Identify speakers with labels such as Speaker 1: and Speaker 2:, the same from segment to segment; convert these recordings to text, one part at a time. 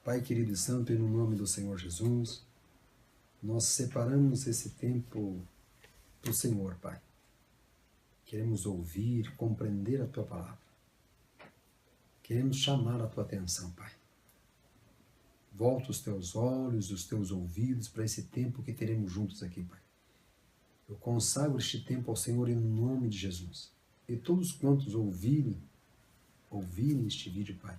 Speaker 1: Pai querido e santo, no nome do Senhor Jesus, nós separamos esse tempo para o Senhor, Pai. Queremos ouvir, compreender a Tua palavra. Queremos chamar a Tua atenção, Pai. Volta os Teus olhos, os Teus ouvidos para esse tempo que teremos juntos aqui, Pai. Eu consagro este tempo ao Senhor em nome de Jesus. E todos quantos ouvirem este vídeo, Pai,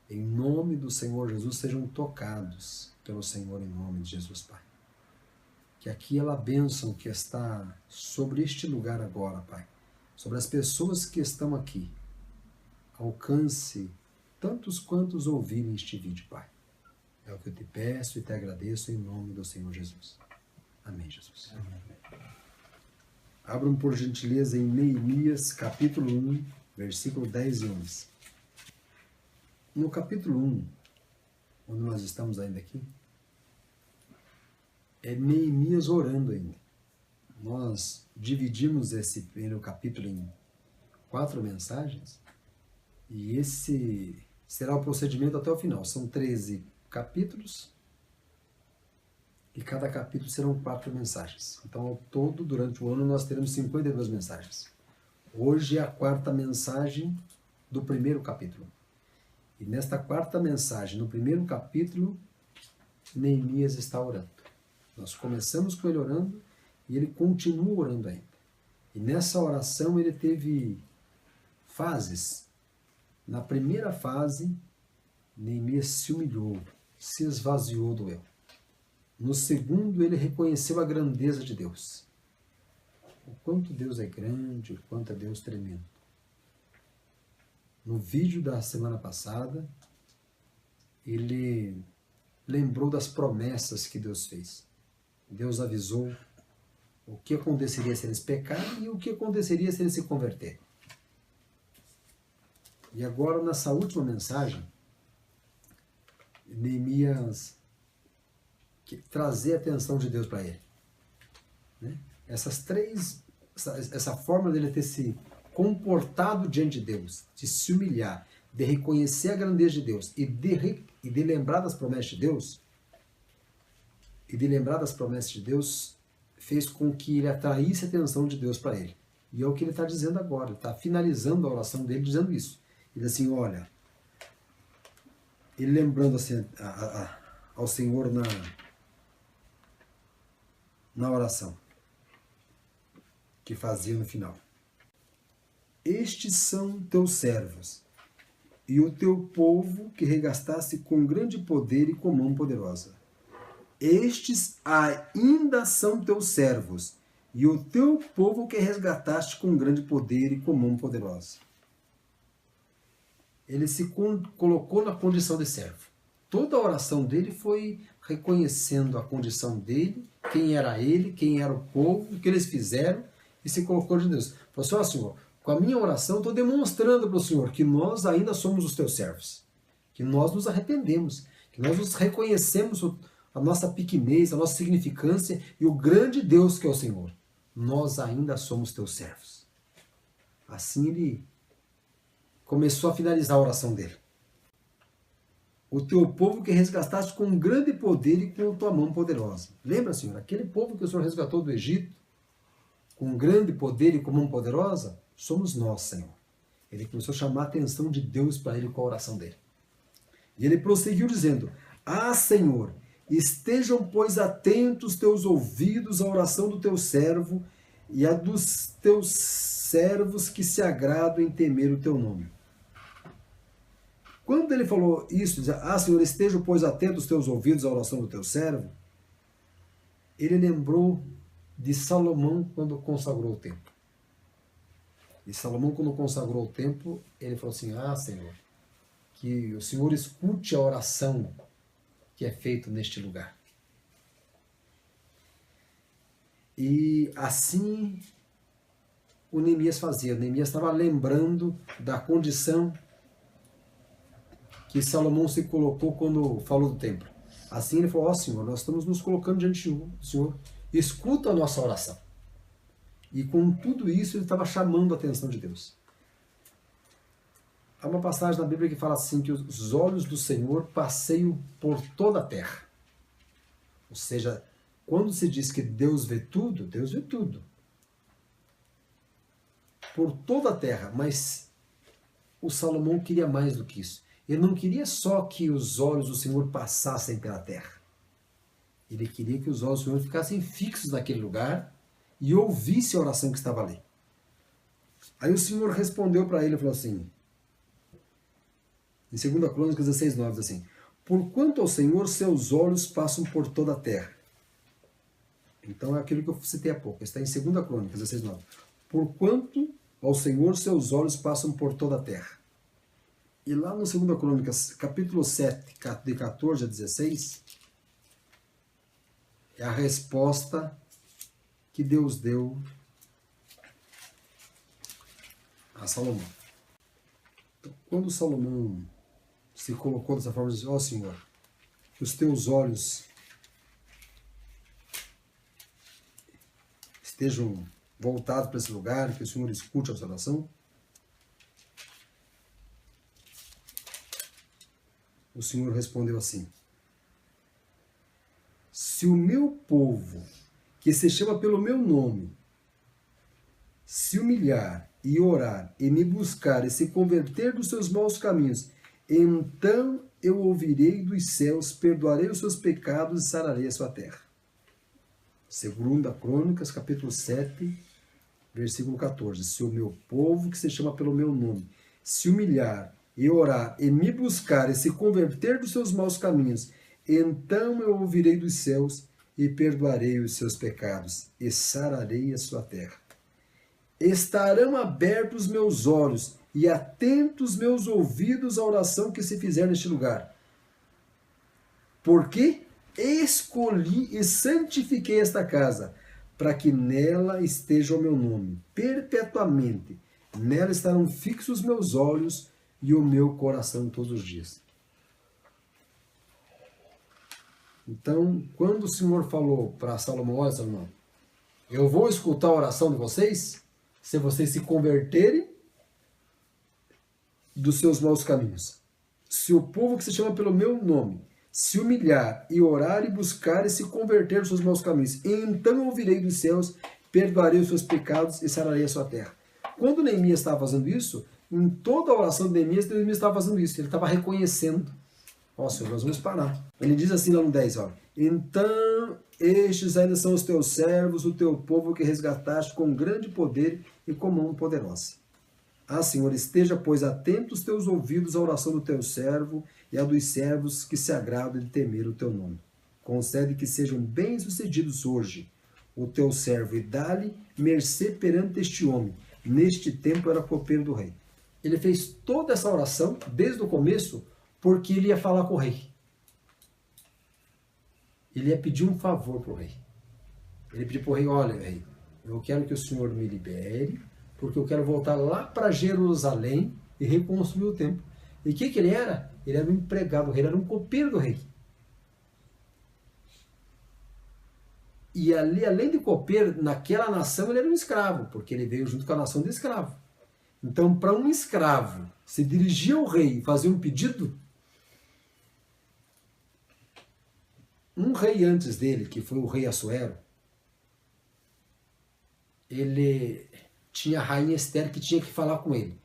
Speaker 1: em nome do Senhor Jesus, sejam tocados pelo Senhor em nome de Jesus, Pai. Que aquela bênção que está sobre este lugar agora, Pai, sobre as pessoas que estão aqui, alcance tantos quantos ouvirem este vídeo, Pai. É o que eu te peço e te agradeço em nome do Senhor Jesus. Amém, Jesus. Amém. Abram por gentileza em Neemias, capítulo 1, versículo 10 e 11. No capítulo 1, onde nós estamos ainda aqui, é Neemias orando ainda. Nós dividimos esse primeiro capítulo em 4 mensagens, e esse será o procedimento até o final. São 13 capítulos, e cada capítulo serão 4 mensagens. Então, ao todo, durante o ano, nós teremos 52 mensagens. Hoje é a 4ª mensagem do primeiro capítulo. E nesta 4ª mensagem, no primeiro capítulo, Neemias está orando. Nós começamos com ele orando e ele continua orando ainda. E nessa oração ele teve fases. Na primeira fase, Neemias se humilhou, se esvaziou do eu. No segundo, ele reconheceu a grandeza de Deus. O quanto Deus é grande, o quanto é Deus tremendo. No vídeo da semana passada, ele lembrou das promessas que Deus fez. Deus avisou o que aconteceria se eles pecarem e o que aconteceria se eles se converterem. E agora, nessa última mensagem, Neemias trazer a atenção de Deus para ele. Né? Essa forma dele ter se comportado diante de Deus, de se humilhar, de reconhecer a grandeza de Deus e de lembrar das promessas de Deus, fez com que ele atraísse a atenção de Deus para ele. E é o que ele está dizendo agora. Ele está finalizando a oração dele dizendo isso. Ele diz assim, olha, ele lembrando assim, ao Senhor na oração que fazia no final. Estes são teus servos, e o teu povo que regastaste com grande poder e com mão poderosa. Estes ainda são teus servos, e o teu povo que resgataste com grande poder e com mão poderosa. Ele se colocou na condição de servo. Toda a oração dele foi reconhecendo a condição dele, quem era ele, quem era o povo, o que eles fizeram, e se colocou de Deus. Falou assim, Senhor, com a minha oração, estou demonstrando para o Senhor que nós ainda somos os teus servos, que nós nos arrependemos, que nós nos reconhecemos a nossa pequenez, a nossa significância e o grande Deus que é o Senhor. Nós ainda somos teus servos. Assim ele começou a finalizar a oração dele. O teu povo que resgataste com grande poder e com tua mão poderosa. Lembra, Senhor, aquele povo que o Senhor resgatou do Egito, com grande poder e com mão poderosa, somos nós, Senhor. Ele começou a chamar a atenção de Deus para ele com a oração dele. E ele prosseguiu dizendo, Senhor, estejam, pois, atentos teus ouvidos à oração do teu servo e a dos teus servos que se agradam em temer o teu nome. Quando ele falou isso, Senhor, estejam, pois, atentos os teus ouvidos à oração do teu servo, ele lembrou de Salomão quando consagrou o templo. E Salomão, quando consagrou o templo, ele falou assim, Senhor, que o Senhor escute a oração que é feita neste lugar. E assim o Neemias fazia. O Neemias estava lembrando da condição que Salomão se colocou quando falou do templo. Assim ele falou, Senhor, nós estamos nos colocando diante do Senhor, escuta a nossa oração. E com tudo isso ele estava chamando a atenção de Deus. Há uma passagem na Bíblia que fala assim, que os olhos do Senhor passeiam por toda a terra. Ou seja, quando se diz que Deus vê tudo, Deus vê tudo. Por toda a terra, mas o Salomão queria mais do que isso. Ele não queria só que os olhos do Senhor passassem pela terra. Ele queria que os olhos do Senhor ficassem fixos naquele lugar e ouvisse a oração que estava ali. Aí o Senhor respondeu para ele e falou assim, em 2 Crônicas 16:9, diz assim, porquanto ao Senhor seus olhos passam por toda a terra. Então é aquilo que eu citei há pouco, está em 2 Crônicas 16:9. Porquanto ao Senhor seus olhos passam por toda a terra. E lá no 2 Crônicas, capítulo 7, de 14 a 16, é a resposta que Deus deu a Salomão. Então, quando Salomão se colocou dessa forma, disse, ó Senhor, que os teus olhos estejam voltados para esse lugar, que o Senhor escute a nossa oração. O Senhor respondeu assim, se o meu povo, que se chama pelo meu nome, se humilhar e orar e me buscar e se converter dos seus maus caminhos, então eu ouvirei dos céus, perdoarei os seus pecados e sararei a sua terra. 2 Crônicas, capítulo 7, versículo 14. Se o meu povo, que se chama pelo meu nome, se humilhar e orar e me buscar e se converter dos seus maus caminhos, então eu ouvirei dos céus e perdoarei os seus pecados e sararei a sua terra. Estarão abertos meus olhos e atentos meus ouvidos à oração que se fizer neste lugar. Porque escolhi e santifiquei esta casa, para que nela esteja o meu nome, perpetuamente. Nela estarão fixos meus olhos e o meu coração todos os dias. Então, quando o Senhor falou para Salomão, olha Salomão, eu vou escutar a oração de vocês, se vocês se converterem dos seus maus caminhos. Se o povo que se chama pelo meu nome se humilhar e orar e buscar e se converter dos seus maus caminhos, então eu ouvirei dos céus, perdoarei os seus pecados e sararei a sua terra. Quando Neemias estava fazendo isso, em toda a oração de Neemias estava fazendo isso. Ele estava reconhecendo. Ó Senhor, nós vamos parar. Ele diz assim lá no 10, ó. Então estes ainda são os teus servos, o teu povo que resgataste com grande poder e com mão poderosa. Ah, Senhor, esteja, pois, atento os teus ouvidos à oração do teu servo e a dos servos que se agradam de temer o teu nome. Concede que sejam bem-sucedidos hoje o teu servo e dá-lhe mercê perante este homem. Neste tempo era copeiro do rei. Ele fez toda essa oração, desde o começo, porque ele ia falar com o rei. Ele ia pedir um favor para o rei. Ele pediu para o rei, olha, rei, eu quero que o Senhor me libere, porque eu quero voltar lá para Jerusalém e reconstruir o templo. E o que ele era? Ele era um empregado do rei, ele era um copeiro do rei. E ali, além de copeiro, naquela nação ele era um escravo, porque ele veio junto com a nação de escravo. Então, para um escravo se dirigir ao rei e fazer um pedido, um rei antes dele, que foi o rei Assuero, ele tinha a rainha Esther que tinha que falar com ele.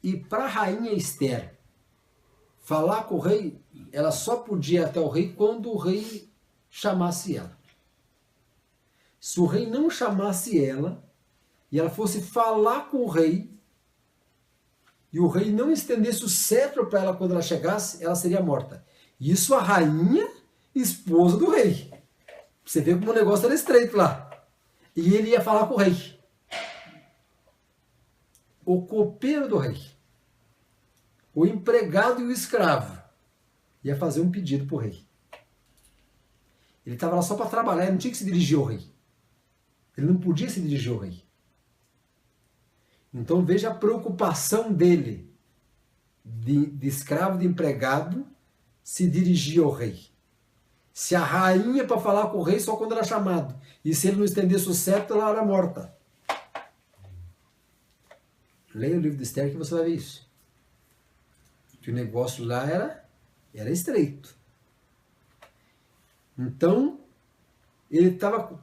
Speaker 1: E para a rainha Esther falar com o rei, ela só podia ir até o rei quando o rei chamasse ela. Se o rei não chamasse ela, e ela fosse falar com o rei, e o rei não estendesse o cetro para ela quando ela chegasse, ela seria morta. Isso a rainha, esposa do rei. Você vê como o negócio era estreito lá. E ele ia falar com o rei. O copeiro do rei, o empregado e o escravo, ia fazer um pedido para o rei. Ele estava lá só para trabalhar, ele não tinha que se dirigir ao rei. Ele não podia se dirigir ao rei. Então veja a preocupação dele, de escravo, de empregado, se dirigir ao rei. Se a rainha para falar com o rei só quando era chamado, e se ele não estendesse o cetro, ela era morta. Leia o livro de Esther que você vai ver isso. Que o negócio lá era estreito. Então, ele estava...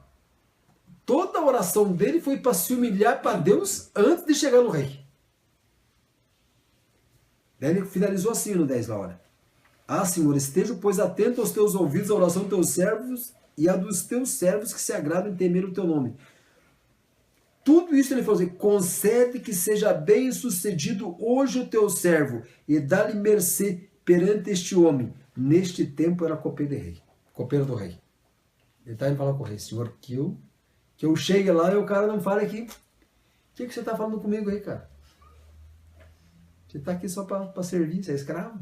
Speaker 1: Toda a oração dele foi para se humilhar para Deus antes de chegar no rei. Daí ele finalizou assim no 10 lá, olha. Ah, Senhor, esteja, pois, atento aos teus ouvidos, à oração dos teus servos e a dos teus servos que se agradam em temer o teu nome. Tudo isso ele falou assim, concede que seja bem sucedido hoje o teu servo e dá-lhe mercê perante este homem. Neste tempo era copeiro do rei. Ele está indo falar com o rei, Senhor, que eu chegue lá e o cara não fale aqui. O que você está falando comigo aí, cara? Você está aqui só para servir, você é escravo.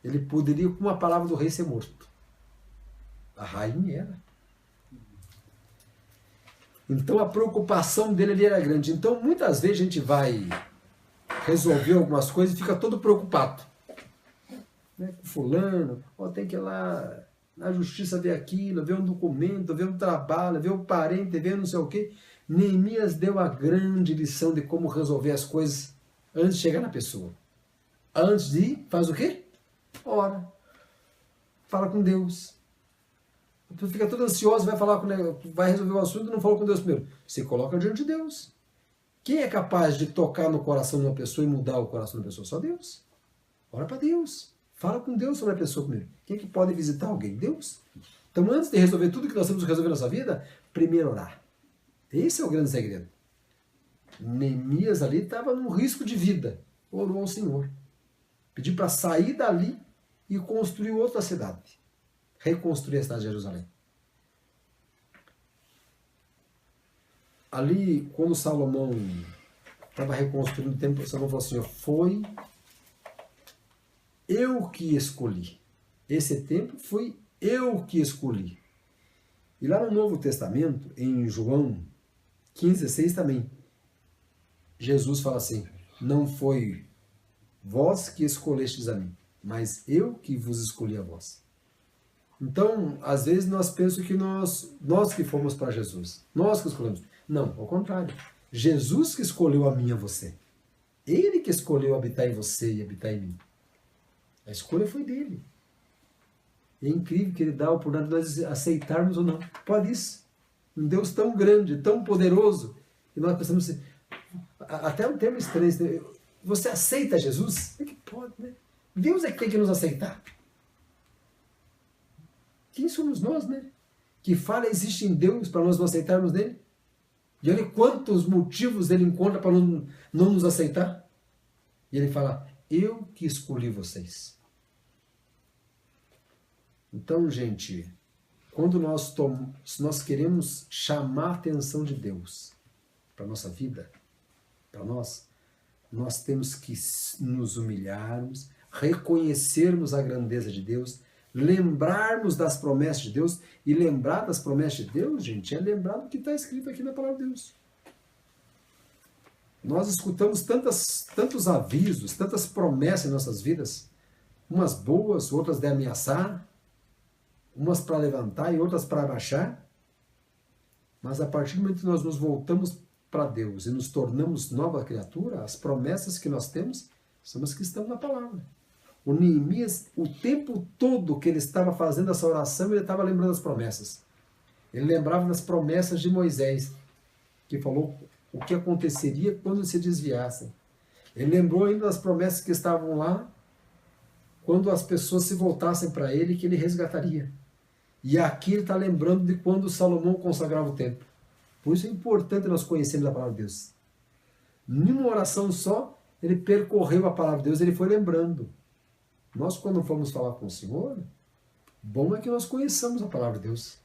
Speaker 1: Ele poderia, com uma palavra do rei, ser morto. A rainha era. Então a preocupação dele ali era grande. Então muitas vezes a gente vai resolver algumas coisas e fica todo preocupado. Né? Com fulano, tem que ir lá na justiça ver aquilo, ver um documento, ver um trabalho, ver um parente, ver não sei o quê. Neemias deu a grande lição de como resolver as coisas antes de chegar na pessoa. Antes de ir, faz o quê? Ora. Fala com Deus. Tu fica todo ansioso, vai resolver o assunto e não fala com Deus primeiro. Você coloca diante de Deus. Quem é capaz de tocar no coração de uma pessoa e mudar o coração da pessoa? Só Deus. Ora para Deus. Fala com Deus sobre a pessoa primeiro. Quem é que pode visitar alguém? Deus. Então, antes de resolver tudo que nós temos que resolver na nossa vida, primeiro orar. Esse é o grande segredo. Neemias ali estava num risco de vida. Orou ao Senhor. Pediu para sair dali e construir outra cidade. Reconstruir a cidade de Jerusalém. Ali, quando Salomão estava reconstruindo o templo, Salomão falou assim, foi eu que escolhi. Esse templo foi eu que escolhi. E lá no Novo Testamento, em João 15,6 também, Jesus fala assim, não foi vós que escolhestes a mim, mas eu que vos escolhi a vós. Então, às vezes nós pensamos que nós que fomos para Jesus, nós que escolhemos. Não, ao contrário. Jesus que escolheu a mim e a você. Ele que escolheu habitar em você e habitar em mim. A escolha foi dele. É incrível que ele dá a oportunidade de nós aceitarmos ou não. Pode isso. Um Deus tão grande, tão poderoso, e nós pensamos assim, até um termo estranho, você aceita Jesus? É que pode, né? Deus é que tem que nos aceitar. Quem somos nós, né? Que falha existe em Deus para nós não aceitarmos nele? E olha quantos motivos ele encontra para não nos aceitar. E ele fala, eu que escolhi vocês. Então, gente, quando nós queremos chamar a atenção de Deus para a nossa vida, para nós temos que nos humilharmos, reconhecermos a grandeza de Deus, lembrarmos das promessas de Deus, e lembrar das promessas de Deus, gente, é lembrar do que está escrito aqui na palavra de Deus. Nós escutamos tantos avisos, tantas promessas em nossas vidas, umas boas, outras de ameaçar, umas para levantar e outras para abaixar, mas a partir do momento que nós nos voltamos para Deus e nos tornamos nova criatura, as promessas que nós temos são as que estão na palavra. O Neemias, o tempo todo que ele estava fazendo essa oração, ele estava lembrando das promessas. Ele lembrava das promessas de Moisés, que falou o que aconteceria quando se desviassem. Ele lembrou ainda das promessas que estavam lá, quando as pessoas se voltassem para ele, que ele resgataria. E aqui ele está lembrando de quando Salomão consagrava o templo. Por isso é importante nós conhecermos a palavra de Deus. Numa oração só, ele percorreu a palavra de Deus, ele foi lembrando. Nós, quando formos falar com o Senhor, bom é que nós conheçamos a palavra de Deus.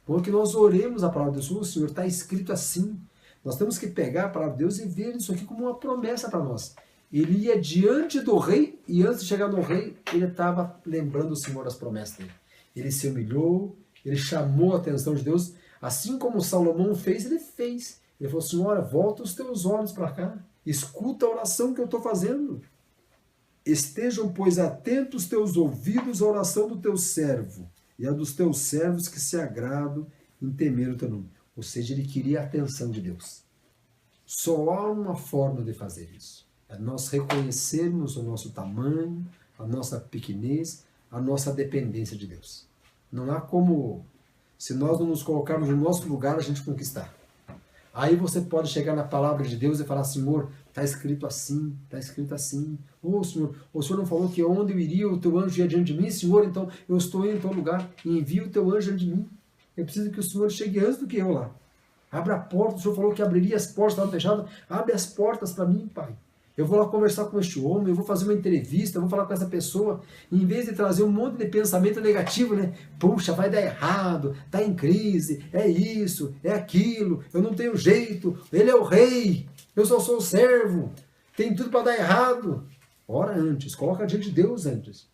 Speaker 1: Bom é que nós oremos a palavra de Deus. O Senhor está escrito assim. Nós temos que pegar a palavra de Deus e ver isso aqui como uma promessa para nós. Ele ia diante do rei, e antes de chegar no rei, ele estava lembrando o Senhor das promessas dele. Ele se humilhou, ele chamou a atenção de Deus, assim como Salomão fez, ele fez. Ele falou, Senhora, volta os teus olhos para cá, escuta a oração que eu estou fazendo. Estejam, pois, atentos teus ouvidos à oração do teu servo e a dos teus servos que se agradam em temer o teu nome. Ou seja, ele queria a atenção de Deus. Só há uma forma de fazer isso. É nós reconhecermos o nosso tamanho, a nossa pequenez, a nossa dependência de Deus. Não há como, se nós não nos colocarmos no nosso lugar, a gente conquistar. Aí você pode chegar na palavra de Deus e falar, Senhor, está escrito assim, está escrito assim. Ô Senhor, o Senhor não falou que onde eu iria, o teu anjo ia diante de mim? Senhor, então eu estou indo em teu lugar e envia o teu anjo diante de mim. Eu preciso que o Senhor chegue antes do que eu lá. Abra a porta, o Senhor falou que abriria as portas, estavam fechadas. Abre as portas para mim, Pai. Eu vou lá conversar com este homem, eu vou fazer uma entrevista, eu vou falar com essa pessoa, em vez de trazer um monte de pensamento negativo, né? Puxa, vai dar errado, está em crise, é isso, é aquilo, eu não tenho jeito, ele é o rei, eu só sou o servo, tem tudo para dar errado. Ora antes, coloca diante de Deus antes.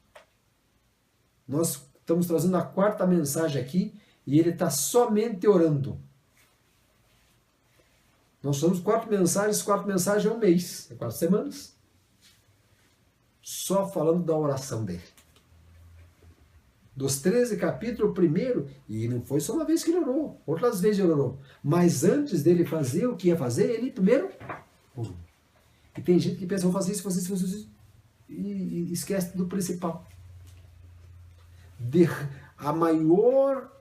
Speaker 1: Nós estamos trazendo a quarta mensagem aqui e ele está somente orando. Nós somos 4 mensagens é um mês, é 4 semanas. Só falando da oração dele. Dos 13 capítulos, o primeiro, e não foi só uma vez que ele orou, outras vezes ele orou. Mas antes dele fazer o que ia fazer, ele primeiro orou. E tem gente que pensa, vou fazer isso, e esquece do principal. A maior,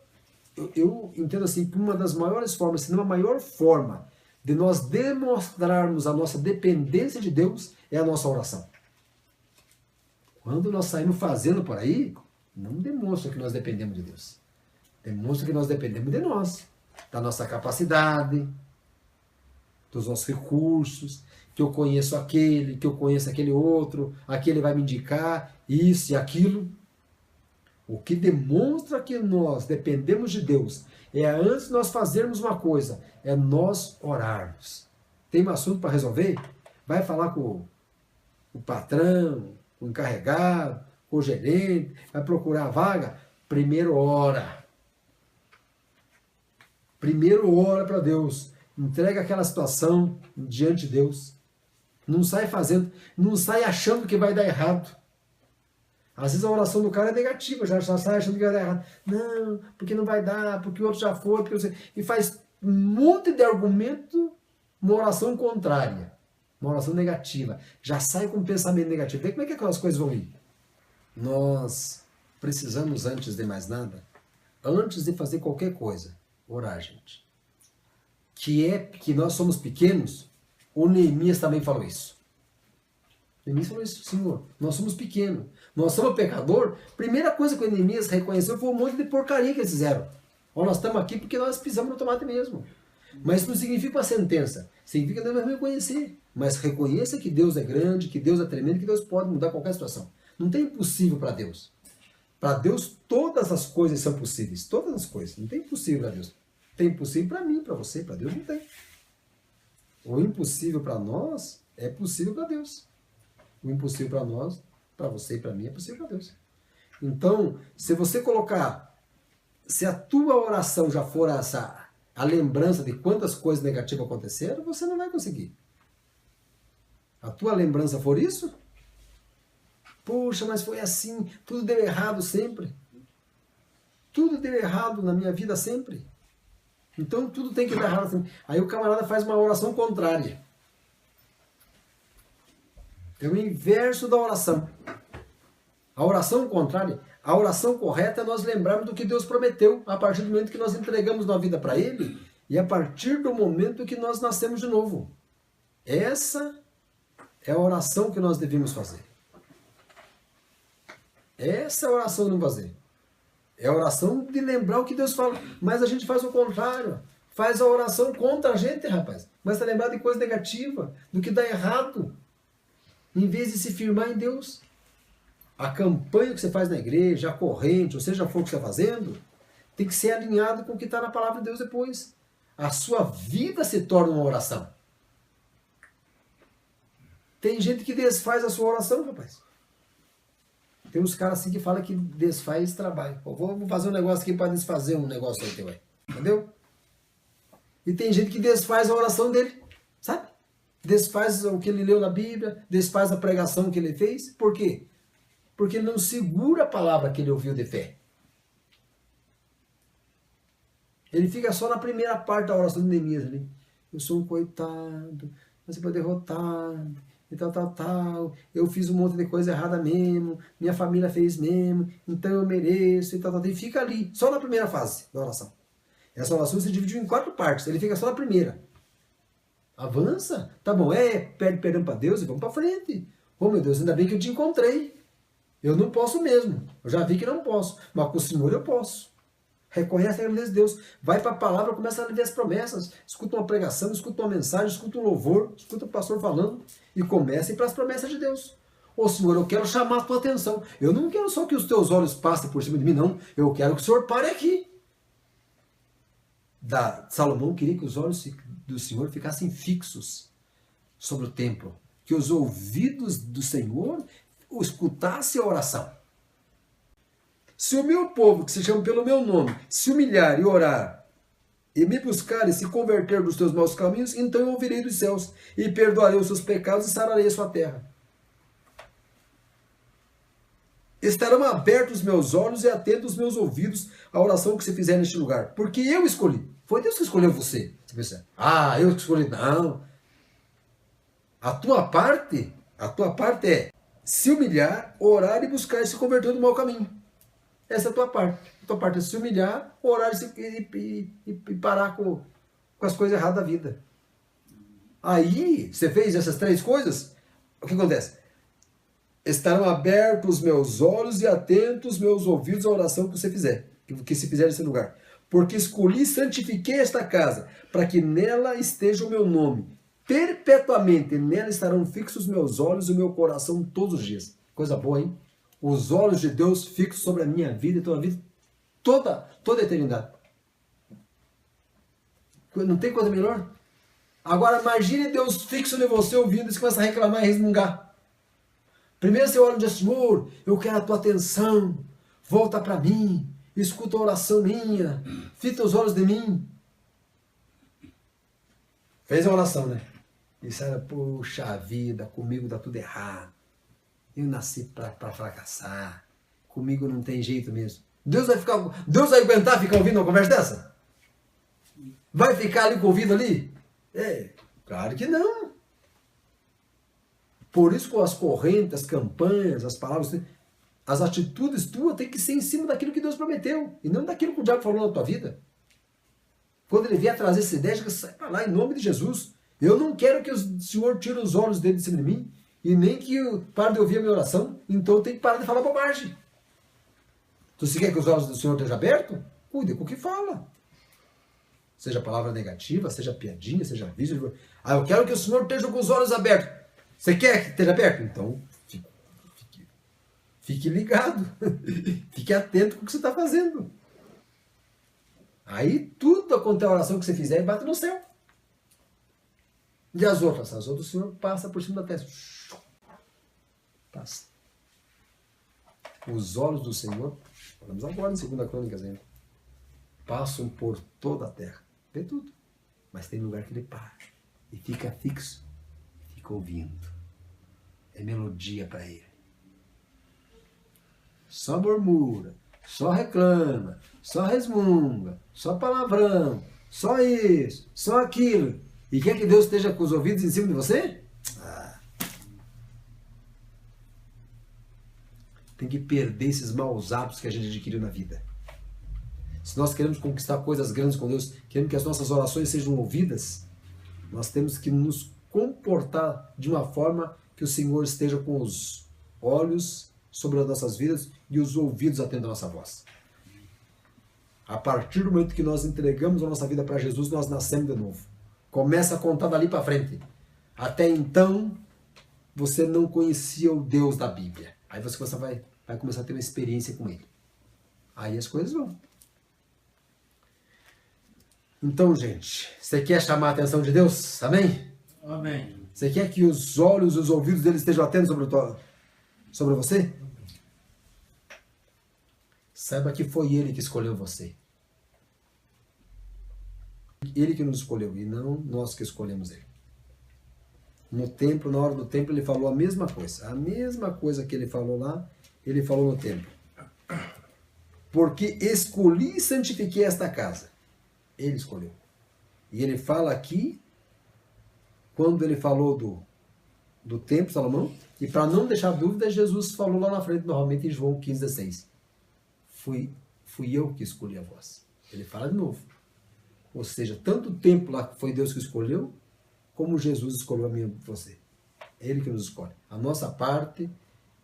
Speaker 1: eu entendo assim, que uma das maiores formas, se não a maior forma, de nós demonstrarmos a nossa dependência de Deus é a nossa oração. Quando nós saímos fazendo por aí, não demonstra que nós dependemos de Deus. Demonstra que nós dependemos de nós, da nossa capacidade, dos nossos recursos, que eu conheço aquele, que eu conheço aquele outro, aquele vai me indicar isso e aquilo. O que demonstra que nós dependemos de Deus é antes de nós fazermos uma coisa, é nós orarmos. Tem um assunto para resolver? Vai falar com o patrão, com o encarregado, com o gerente, vai procurar a vaga? Primeiro ora. Primeiro ora para Deus. Entrega aquela situação diante de Deus. Não sai fazendo, não sai achando que vai dar errado. Às vezes a oração do cara é negativa, já sai achando que vai dar errado. Não, porque não vai dar, porque o outro já foi, e faz um monte de argumento, uma oração contrária, uma oração negativa. Já sai com um pensamento negativo. Vê como é que aquelas coisas vão ir. Nós precisamos, antes de mais nada, antes de fazer qualquer coisa, orar, gente. Que nós somos pequenos, o Neemias também falou isso. Neemias falou isso, Senhor, nós somos pequenos, nós somos pecador. Primeira coisa que o Neemias reconheceu foi um monte de porcaria que eles fizeram. Ó, nós estamos aqui porque nós pisamos no tomate mesmo. Mas isso não significa uma sentença, significa que nós vamos reconhecer. Mas reconheça que Deus é grande, que Deus é tremendo, que Deus pode mudar qualquer situação. Não tem impossível para Deus. Para Deus todas as coisas são possíveis, todas as coisas. Não tem impossível para Deus. Tem impossível para mim, para você, para Deus não tem. O impossível para nós é possível para Deus. O impossível para nós, para você e para mim, é possível para Deus. Então, se você colocar, se a tua oração já for a lembrança de quantas coisas negativas aconteceram, você não vai conseguir. A tua lembrança for isso? Poxa, mas foi assim, tudo deu errado sempre. Tudo deu errado na minha vida sempre. Então tudo tem que dar errado sempre. Aí o camarada faz uma oração contrária. É o inverso da oração. A oração contrária, a oração correta é nós lembrarmos do que Deus prometeu a partir do momento que nós entregamos nossa vida para Ele e a partir do momento que nós nascemos de novo. Essa é a oração que nós devemos fazer. Essa é a oração que não fazer. É a oração de lembrar o que Deus fala. Mas a gente faz o contrário. Faz a oração contra a gente, rapaz. Mas está lembrado de coisa negativa, do que dá errado. Em vez de se firmar em Deus. A campanha que você faz na igreja, a corrente, ou seja, for o que você está fazendo, tem que ser alinhado com o que está na palavra de Deus depois. A sua vida se torna uma oração. Tem gente que desfaz a sua oração, rapaz. Tem uns caras assim que falam que desfaz trabalho. Pô, vou fazer um negócio aqui para desfazer um negócio aí teu aí. Entendeu? E tem gente que desfaz a oração dele. Sabe? Desfaz o que ele leu na Bíblia, desfaz a pregação que ele fez. Por quê? Porque ele não segura a palavra que ele ouviu de fé. Ele fica só na primeira parte da oração de Neemias ali. Eu sou um coitado, eu sou derrotado, e tal, eu fiz um monte de coisa errada mesmo, minha família fez mesmo, então eu mereço, e tal, e fica ali, só na primeira fase da oração. Essa oração se dividiu em 4 partes, ele fica só na primeira. Avança, tá bom, pede perdão para Deus e vamos para frente. Oh meu Deus, ainda bem que eu te encontrei. Eu não posso mesmo, eu já vi que não posso, mas com o Senhor eu posso. Reconhece a grandeza de Deus, vai para a palavra, começa a ler as promessas, escuta uma pregação, escuta uma mensagem, escuta um louvor, escuta o pastor falando e comece para as promessas de Deus. Ô Senhor, eu quero chamar a tua atenção. Eu não quero só que os teus olhos passem por cima de mim, não. Eu quero que o Senhor pare aqui. Salomão queria que os olhos do Senhor ficassem fixos sobre o templo, que os ouvidos do Senhor escutassem a oração. Se o meu povo, que se chama pelo meu nome, se humilhar e orar, e me buscar e se converter dos teus maus caminhos, então eu ouvirei dos céus, e perdoarei os seus pecados e sararei a sua terra. Estarão abertos os meus olhos e atentos os meus ouvidos à oração que se fizer neste lugar, porque eu escolhi. Foi Deus que escolheu você. Você pensa, eu que escolhi. Não. A tua parte é se humilhar, orar e buscar e se converter do mau caminho. Essa é a tua parte. A tua parte é se humilhar, orar e parar com as coisas erradas da vida. Aí, você fez essas 3 coisas, o que acontece? Estarão abertos os meus olhos e atentos os meus ouvidos à oração que você fizer, que se fizer nesse lugar. Porque escolhi e santifiquei esta casa, para que nela esteja o meu nome. Perpetuamente nela estarão fixos os meus olhos e o meu coração todos os dias. Coisa boa, hein? Os olhos de Deus fixos sobre a minha vida e toda a vida, toda a eternidade. Não tem coisa melhor? Agora imagine Deus fixo em você ouvindo e você começa a reclamar e resmungar. Primeiro você olha e diz, Senhor, eu quero a tua atenção, volta para mim, escuta a oração minha, fita os olhos de mim. Fez a oração, né? E sai, puxa vida, comigo dá tudo errado. Eu nasci para fracassar. Comigo não tem jeito mesmo. Deus vai aguentar ficar ouvindo uma conversa dessa? Vai ficar ali com o ouvido ali? Claro que não. Por isso, com as correntes, as campanhas, as palavras, as atitudes tuas tem que ser em cima daquilo que Deus prometeu. E não daquilo que o diabo falou na tua vida. Quando ele vier trazer essa ideia, sai para lá em nome de Jesus. Eu não quero que o Senhor tire os olhos dele de cima de mim. E nem que eu pare de ouvir a minha oração, então eu tenho que parar de falar bobagem. Então, se quer que os olhos do Senhor estejam abertos, cuide com o que fala. Seja palavra negativa, seja piadinha, seja vídeo. Eu quero que o Senhor esteja com os olhos abertos. Você quer que esteja aberto? Então, fique ligado. Fique atento com o que você está fazendo. Aí, tudo quanto é oração que você fizer, bate no céu. E as outras? As outras o Senhor passa por cima da testa. Passa. Os olhos do Senhor, falamos agora em 2 Crônicas ainda, passam por toda a terra. Vê tudo. Mas tem lugar que ele para. E fica fixo. Fica ouvindo. É melodia para ele. Só murmura. Só reclama. Só resmunga. Só palavrão. Só isso. Só aquilo. E quer que Deus esteja com os ouvidos em cima de você? Tem que perder esses maus hábitos que a gente adquiriu na vida. Se nós queremos conquistar coisas grandes com Deus, queremos que as nossas orações sejam ouvidas, nós temos que nos comportar de uma forma que o Senhor esteja com os olhos sobre as nossas vidas e os ouvidos atendendo a nossa voz. A partir do momento que nós entregamos a nossa vida para Jesus, nós nascemos de novo. Começa a contar dali para frente. Até então, você não conhecia o Deus da Bíblia. Aí você vai começar a ter uma experiência com Ele. Aí as coisas vão. Então, gente, você quer chamar a atenção de Deus? Amém?
Speaker 2: Amém.
Speaker 1: Você quer que os olhos e os ouvidos dele estejam atentos sobre você? Saiba que foi Ele que escolheu você. Ele que nos escolheu e não nós que escolhemos Ele. No templo, na hora do templo, ele falou a mesma coisa. A mesma coisa que ele falou lá, ele falou no templo. Porque escolhi e santifiquei esta casa. Ele escolheu. E ele fala aqui, quando ele falou do templo, Salomão, e para não deixar dúvida, Jesus falou lá na frente, novamente em João 15,16. Fui eu que escolhi a vós. Ele fala de novo. Ou seja, tanto o templo lá foi Deus que escolheu, como Jesus escolheu a mim e você. É Ele que nos escolhe. A nossa parte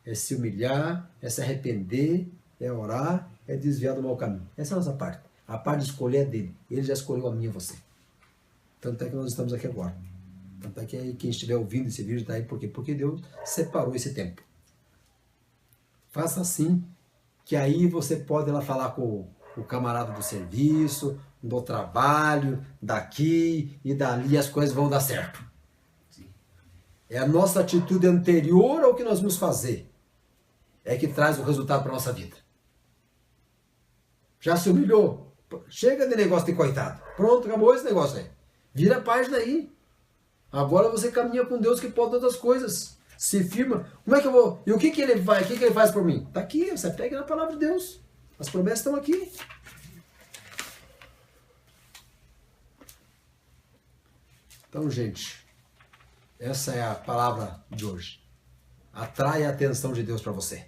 Speaker 1: é se humilhar, é se arrepender, é orar, é desviar do mau caminho. Essa é a nossa parte. A parte de escolher é dele. Ele já escolheu a mim e você. Tanto é que nós estamos aqui agora. Tanto é que quem estiver ouvindo esse vídeo está aí. Por quê? Porque Deus separou esse tempo. Faça assim, que aí você pode ir lá falar com o camarada do serviço, do trabalho, daqui e dali, as coisas vão dar certo. É a nossa atitude anterior ao que nós vamos fazer é que traz o resultado para a nossa vida. Já se humilhou? Chega de negócio de coitado. Pronto, acabou esse negócio aí. Vira a página aí. Agora você caminha com Deus que pode todas as coisas. Se firma. Como é que eu vou? E o que ele vai? O que ele faz por mim? Está aqui, você pega na palavra de Deus. As promessas estão aqui. Então, gente, essa é a palavra de hoje. Atrai a atenção de Deus para você.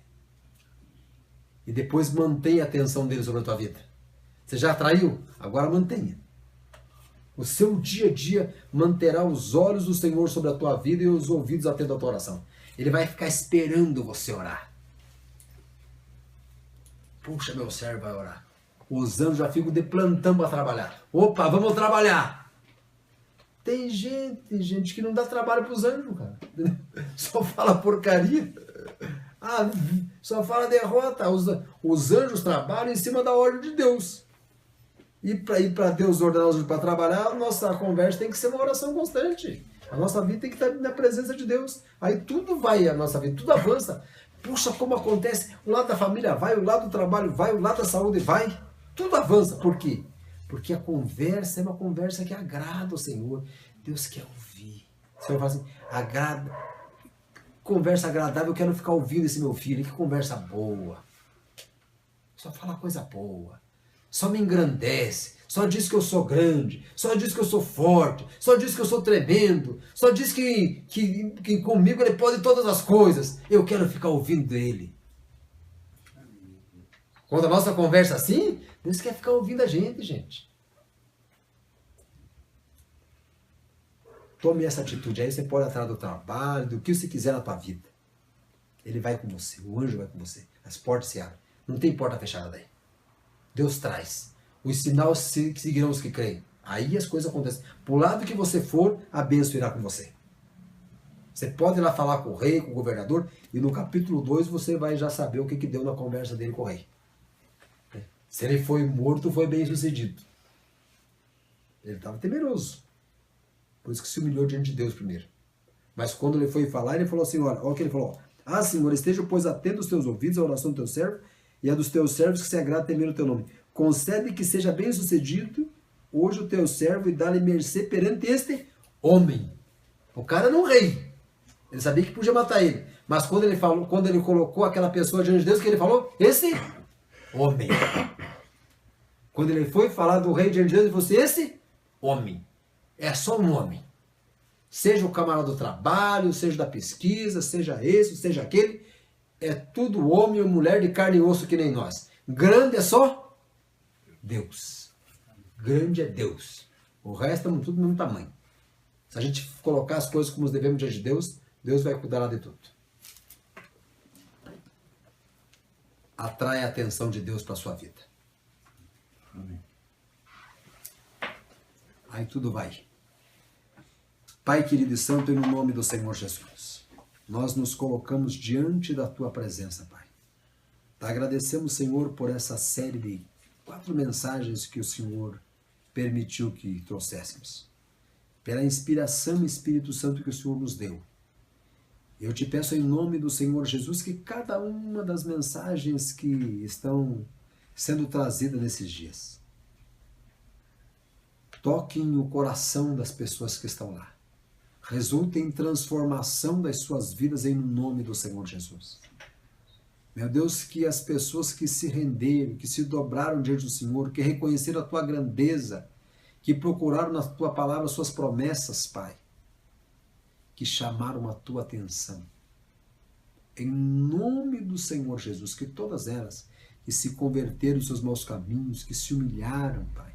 Speaker 1: E depois mantenha a atenção dele sobre a tua vida. Você já atraiu? Agora mantenha. O seu dia a dia manterá os olhos do Senhor sobre a tua vida e os ouvidos atentos à tua oração. Ele vai ficar esperando você orar. Puxa, meu servo vai orar. Os anjos já ficam de plantão para trabalhar. Opa, vamos trabalhar. Tem gente que não dá trabalho para os anjos, cara. Só fala porcaria. Só fala derrota. Os anjos trabalham em cima da ordem de Deus. E para Deus ordenar os anjos para trabalhar, a nossa conversa tem que ser uma oração constante. A nossa vida tem que estar na presença de Deus. Aí tudo vai, a nossa vida, tudo avança. Puxa, como acontece. O lado da família vai, o lado do trabalho vai, o lado da saúde vai. Tudo avança. Por quê? Porque a conversa é uma conversa que agrada ao Senhor. Deus quer ouvir. Você vai falar assim, conversa agradável, eu quero ficar ouvindo esse meu filho. Que conversa boa. Só fala coisa boa. Só me engrandece. Só diz que eu sou grande. Só diz que eu sou forte. Só diz que eu sou tremendo. Só diz que comigo ele pode todas as coisas. Eu quero ficar ouvindo ele. Quando a nossa conversa assim, Deus quer ficar ouvindo a gente. Tome essa atitude. Aí você pode atrás do trabalho, do que você quiser na tua vida. Ele vai com você. O anjo vai com você. As portas se abrem. Não tem porta fechada daí. Deus traz. Os sinais seguirão os que creem. Aí as coisas acontecem. Por lado que você for, a bênção irá com você. Você pode ir lá falar com o rei, com o governador, e no capítulo 2 você vai já saber o que deu na conversa dele com o rei. Se ele foi morto, foi bem sucedido. Ele estava temeroso. Por isso que se humilhou diante de Deus primeiro. Mas quando ele foi falar, ele falou assim, olha o que ele falou. Senhor, esteja, pois, atento os teus ouvidos à oração do teu servo e a dos teus servos que se agrada temer o teu nome. Concede que seja bem sucedido hoje o teu servo e dá-lhe mercê perante este homem. O cara era um rei. Ele sabia que podia matar ele. Mas quando ele colocou aquela pessoa diante de Deus, o que ele falou? Esse homem. Quando ele foi falar do rei diante de Deus, ele falou assim, esse homem. É só um homem. Seja o camarada do trabalho, seja da pesquisa, seja esse, seja aquele. É tudo homem ou mulher de carne e osso que nem nós. Grande é só Deus. Grande é Deus. O resto estamos tudo do mesmo tamanho. Se a gente colocar as coisas como devemos diante de Deus, Deus vai cuidar lá de tudo. Atrai a atenção de Deus para a sua vida. Amém. Aí tudo vai. Pai querido e santo, no nome do Senhor Jesus, nós nos colocamos diante da Tua presença, Pai. Te agradecemos, Senhor, por essa série de 4 mensagens que o Senhor permitiu que trouxéssemos. Pela inspiração, Espírito Santo, que o Senhor nos deu. Eu te peço em nome do Senhor Jesus que cada uma das mensagens que estão sendo trazidas nesses dias toquem o coração das pessoas que estão lá. Resultem em transformação das suas vidas em nome do Senhor Jesus. Meu Deus, que as pessoas que se renderam, que se dobraram diante do Senhor, que reconheceram a Tua grandeza, que procuraram na Tua palavra as Suas promessas, Pai, que chamaram a tua atenção. Em nome do Senhor Jesus, que todas elas que se converteram dos seus maus caminhos, que se humilharam, Pai.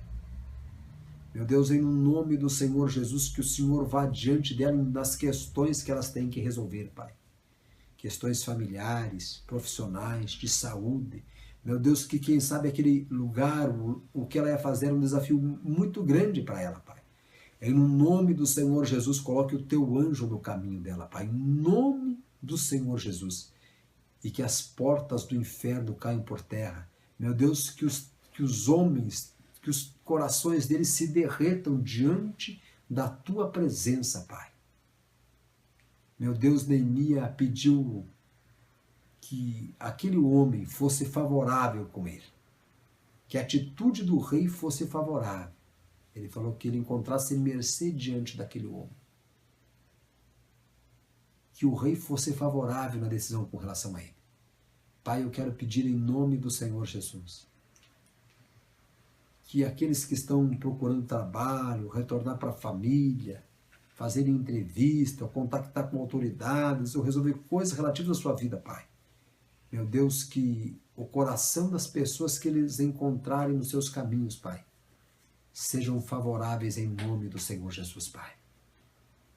Speaker 1: Meu Deus, em nome do Senhor Jesus, que o Senhor vá diante delas nas questões que elas têm que resolver, Pai. Questões familiares, profissionais, de saúde. Meu Deus, que quem sabe aquele lugar, o que ela ia fazer era um desafio muito grande para ela, Pai. Em nome do Senhor Jesus, coloque o teu anjo no caminho dela, Pai. Em nome do Senhor Jesus. E que as portas do inferno caiam por terra. Meu Deus, que os homens, que os corações deles se derretam diante da tua presença, Pai. Meu Deus, Neemias pediu que aquele homem fosse favorável com ele. Que a atitude do rei fosse favorável. Ele falou que ele encontrasse mercê diante daquele homem. Que o rei fosse favorável na decisão com relação a ele. Pai, eu quero pedir em nome do Senhor Jesus que aqueles que estão procurando trabalho, retornar para a família, fazerem entrevista, ou contactar com autoridades, ou resolver coisas relativas à sua vida, Pai. Meu Deus, que o coração das pessoas que eles encontrarem nos seus caminhos, Pai, sejam favoráveis em nome do Senhor Jesus, Pai.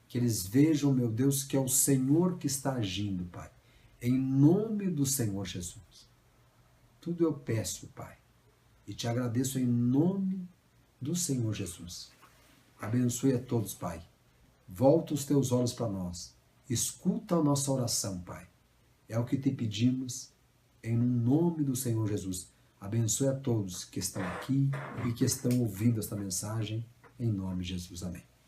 Speaker 1: Que eles vejam, meu Deus, que é o Senhor que está agindo, Pai. Em nome do Senhor Jesus. Tudo eu peço, Pai. E te agradeço em nome do Senhor Jesus. Abençoe a todos, Pai. Volta os teus olhos para nós. Escuta a nossa oração, Pai. É o que te pedimos em nome do Senhor Jesus. Abençoe a todos que estão aqui e que estão ouvindo esta mensagem. Em nome de Jesus. Amém.